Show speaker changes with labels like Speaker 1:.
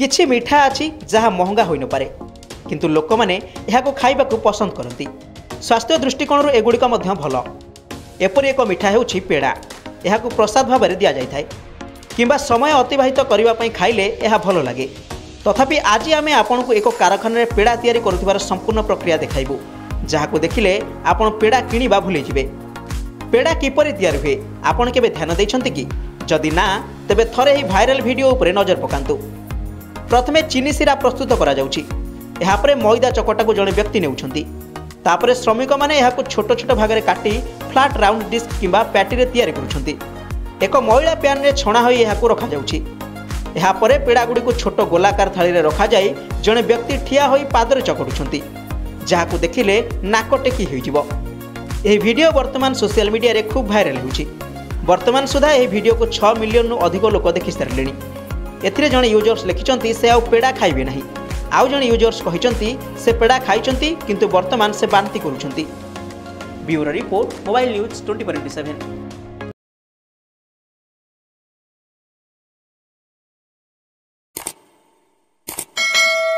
Speaker 1: किछि मिठा अछि जहाँ महंगा होई न पारे किंतु लोक माने एहाको खाइबाकू पसंद करती। स्वास्थ्य दृष्टिकोण एगुड़िक मध्य भल। एपरि एक मिठा हेउछि पेड़ा। एहाकू प्रसाद भाव में दि जाए किंबा समय अतिबाहित करने खाइले यह भल लगे। तथापि आज आम आपन को एक कारखाना पेड़ा तैयारी करुथिबार संपूर्ण प्रक्रिया देखाइबू जहां देखिले आपण पेड़ा किनिबा भूली जिवे। पेड़ा किपरि तैयारी हुए आपण केबे ध्यान दैछन्ति कि? जदि ना तेबे थरे ही भाइराल वीडियो उपरे नजर पकांतु। प्रथमे चीनी सिरा प्रस्तुत करा जाउछि। एहा परे मैदा चकटा को जणे व्यक्ति नेउछन्ति। तापरे श्रमिक माने एहाकु छोट छोट भागरे काटी फ्लैट राउंड डिस्क किंबा पैटी रे तैयारी करुछन्ति। एक मैला पैन रे छणा होई एहाकु रखा जाउछि। एहा परे पेड़ा गुडी को छोट गोलाकार थाली रे रखा जाई जणे व्यक्ति ठिया होई पादरे चकड़ुछन्ति जहाकु देखिले नाक टेकी होई जिवो। एही वीडियो वर्तमान सोशल मीडिया रे खूब भाइराल होउछि। वर्तमान सुधा एही वीडियो को 6 मिलियन रु अधिक लोक देखि सारलेनी। एथिरे जणे यूजर्स लिखिचन्ति से आउ पेड़ा खाइबे नाही। आउ जणे यूजर्स कहिचन्ति से पेड़ा खाइचन्ति किंतु वर्तमान से बांती करूछन्ति। Bureau report mobile news 24/7।